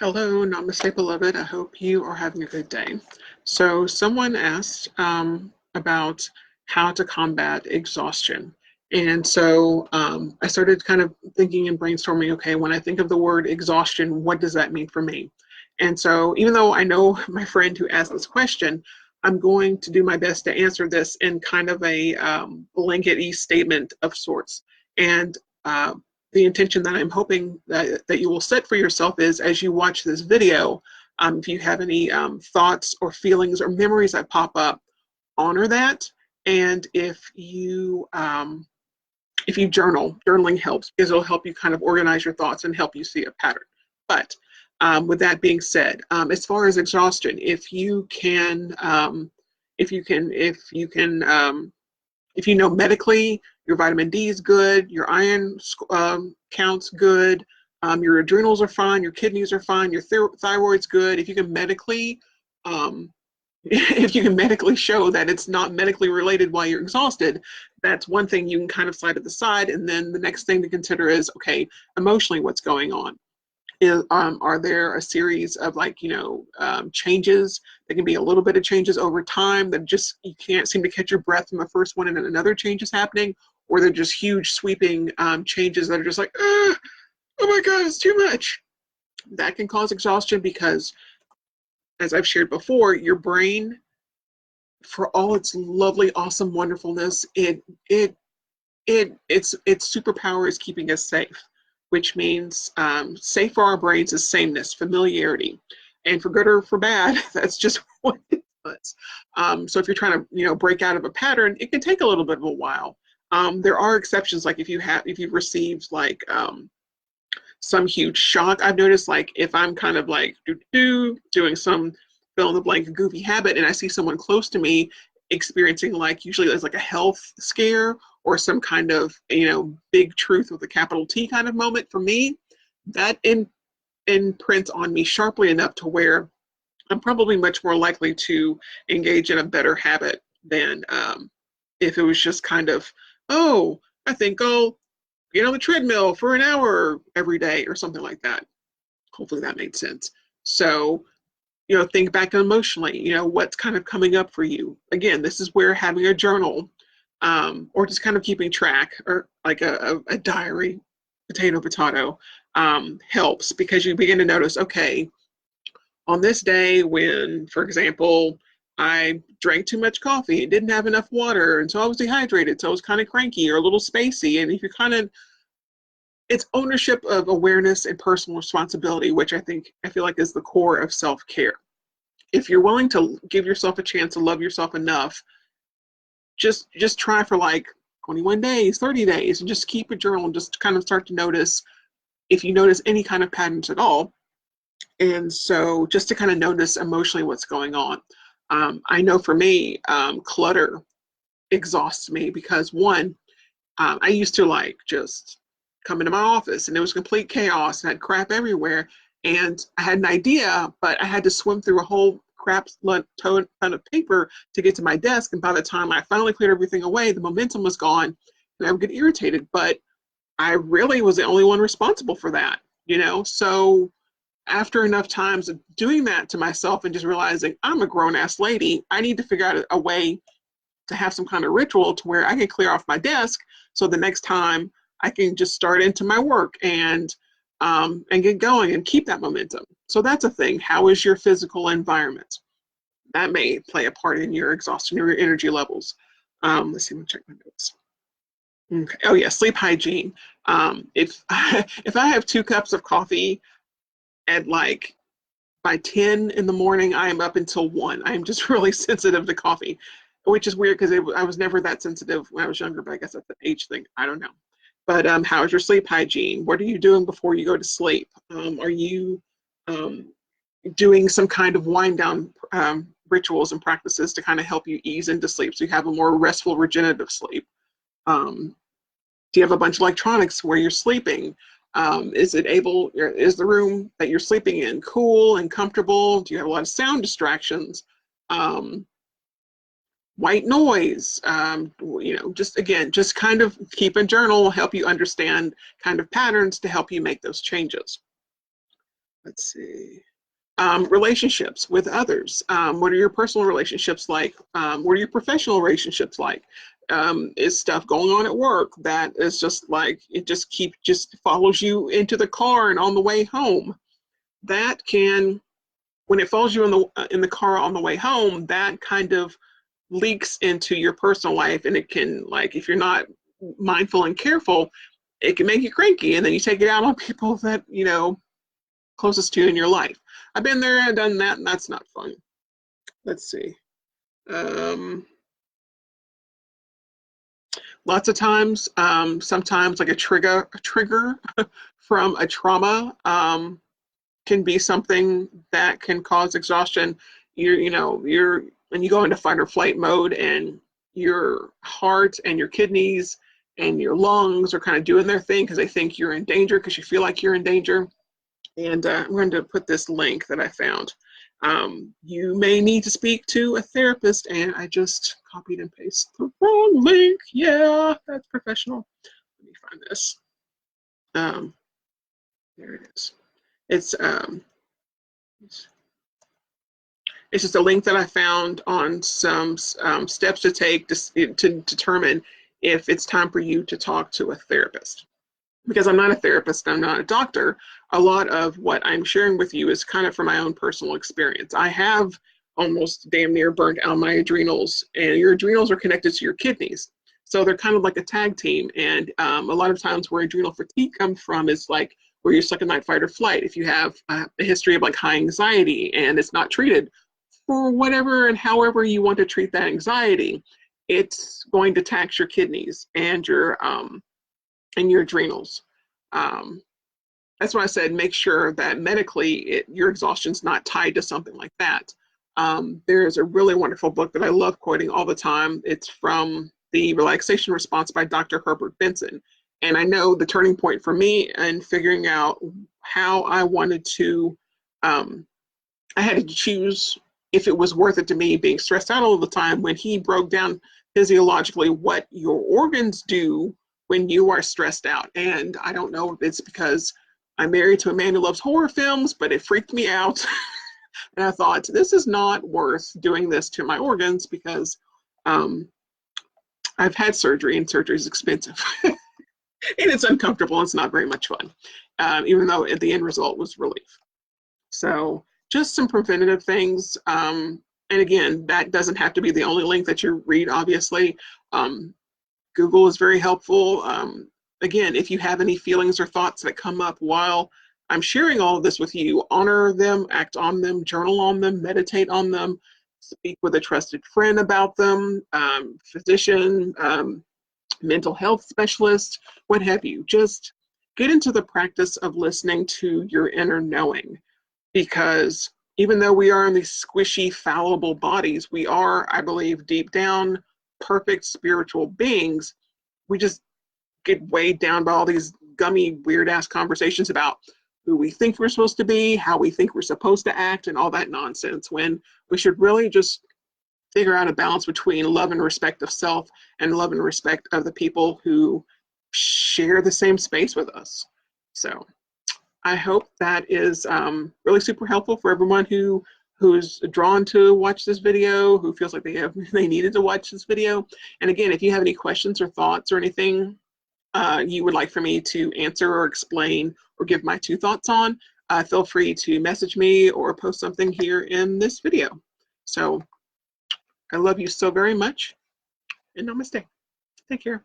Hello, Namaste, beloved. I hope you are having a good day. So, someone asked about how to combat exhaustion. And so I started kind of thinking and brainstorming, okay, when I think of the word exhaustion, what does that mean for me? And so, even though I know my friend who asked this question, I'm going to do my best to answer this in kind of a blanket-y statement of sorts. And uh, the intention that I'm hoping that you will set for yourself is as you watch this video, if you have any thoughts or feelings or memories that pop up, honor that. And if you journal, journaling helps because it'll help you kind of organize your thoughts and help you see a pattern. But with that being said, as far as exhaustion, if you know medically your vitamin D is good, your iron count's good, your adrenals are fine, your kidneys are fine, your thyroid's good. Um, if you can medically show that it's not medically related while you're exhausted, that's one thing you can kind of slide to the side. And then the next thing to consider is, okay, emotionally, what's going on? Are there a series of changes? There can be a little bit of changes over time that just you can't seem to catch your breath from the first one and then another change is happening, or they're just huge sweeping changes that are just like, oh my God, it's too much. That can cause exhaustion because, as I've shared before, your brain, for all its lovely, awesome wonderfulness, its superpower is keeping us safe, which means safe for our brains is sameness, familiarity, and for good or for bad, that's just what it does. So if you're trying to break out of a pattern, it can take a little bit of a while. There are exceptions, like if you've received some huge shock. I've noticed, like, if I'm kind of like doing some fill in the blank goofy habit and I see someone close to me experiencing, like, usually there's like a health scare or some kind of big truth with a capital T kind of moment, for me that imprints on me sharply enough to where I'm probably much more likely to engage in a better habit than if it was just kind of, oh, I think I'll get on the treadmill for an hour every day or something like that. Hopefully that made sense. So, think back emotionally, what's kind of coming up for you. Again, this is where having a journal or just kind of keeping track, or like a diary, potato, helps, because you begin to notice, okay, on this day when, for example, I drank too much coffee and didn't have enough water, and so I was dehydrated, so I was kind of cranky or a little spacey. And if you're kind of, it's ownership of awareness and personal responsibility, which I feel like is the core of self-care. If you're willing to give yourself a chance to love yourself enough, just try for like 21 days, 30 days, and just keep a journal and just kind of start to notice if you notice any kind of patterns at all. And so just to kind of notice emotionally what's going on. I know for me, clutter exhausts me because, one, I used to like just come into my office and it was complete chaos and I had crap everywhere. And I had an idea, but I had to swim through a whole crap ton of paper to get to my desk. And by the time I finally cleared everything away, the momentum was gone and I would get irritated. But I really was the only one responsible for that, So after enough times of doing that to myself and just realizing I'm a grown ass lady, I need to figure out a way to have some kind of ritual to where I can clear off my desk, so the next time I can just start into my work and get going and keep that momentum. So that's a thing. How is your physical environment? That may play a part in your exhaustion or your energy levels. Let's see, let me check my notes. Okay. Oh yeah, sleep hygiene. If if I have 2 cups of coffee at like by 10 in the morning, I am up until 1. I am just really sensitive to coffee, which is weird because I was never that sensitive when I was younger, but I guess that's an age thing. I don't know. But how's your sleep hygiene? What are you doing before you go to sleep? Are you um, doing some kind of wind down rituals and practices to kind of help you ease into sleep so you have a more restful, regenerative sleep? Um, do you have a bunch of electronics where you're sleeping? Is the room that you're sleeping in cool and comfortable? Do you have a lot of sound distractions? White noise? Just kind of keep a journal will help you understand kind of patterns to help you make those changes. Let's see. Relationships with others. What are your personal relationships like? What are your professional relationships like? Is stuff going on at work that is just like it just follows you into the car and on the way home? That can, when it follows you in the car on the way home, that kind of leaks into your personal life, and it can, like, if you're not mindful and careful, it can make you cranky, and then you take it out on people that closest to you in your life. I've been there and done that, and that's not fun. Let's see. Lots of times, sometimes like a trigger from a trauma can be something that can cause exhaustion. You're when you go into fight or flight mode, and your heart and your kidneys and your lungs are kind of doing their thing because they think you're in danger, because you feel like you're in danger. And I'm going to put this link that I found. You may need to speak to a therapist, and I just copied and pasted the wrong link. Yeah, that's professional. Let me find this. There it is. It's just a link that I found on some steps to take to determine if it's time for you to talk to a therapist. Because I'm not a therapist, I'm not a doctor, a lot of what I'm sharing with you is kind of from my own personal experience. I have almost damn near burnt out my adrenals, and your adrenals are connected to your kidneys. So they're kind of like a tag team. And a lot of times where adrenal fatigue comes from is like where you're stuck in that fight or flight. If you have a history of like high anxiety and it's not treated for whatever and however you want to treat that anxiety, it's going to tax your kidneys and your adrenals. That's why I said make sure that medically your exhaustion's not tied to something like that. There's a really wonderful book that I love quoting all the time. It's from The Relaxation Response by Dr. Herbert Benson. And I know the turning point for me and figuring out how I wanted to, I had to choose if it was worth it to me being stressed out all the time, when he broke down physiologically what your organs do when you are stressed out. And I don't know if it's because I'm married to a man who loves horror films, but it freaked me out. And I thought, this is not worth doing this to my organs, because I've had surgery, and surgery is expensive. And it's uncomfortable, and it's not very much fun, even though the end result was relief. So just some preventative things. And again, that doesn't have to be the only link that you read, obviously. Google is very helpful. Again, if you have any feelings or thoughts that come up while I'm sharing all of this with you, honor them, act on them, journal on them, meditate on them, speak with a trusted friend about them, physician, mental health specialist, what have you. Just get into the practice of listening to your inner knowing, because even though we are in these squishy, fallible bodies, we are, I believe, deep down, perfect spiritual beings. We just get weighed down by all these gummy, weird-ass conversations about who we think we're supposed to be, how we think we're supposed to act, and all that nonsense, when we should really just figure out a balance between love and respect of self and love and respect of the people who share the same space with us. So I hope that is really super helpful for everyone who's drawn to watch this video, who feels like they needed to watch this video. And again, if you have any questions or thoughts or anything you would like for me to answer or explain or give my 2 thoughts on, feel free to message me or post something here in this video. So I love you so very much, and namaste. Take care.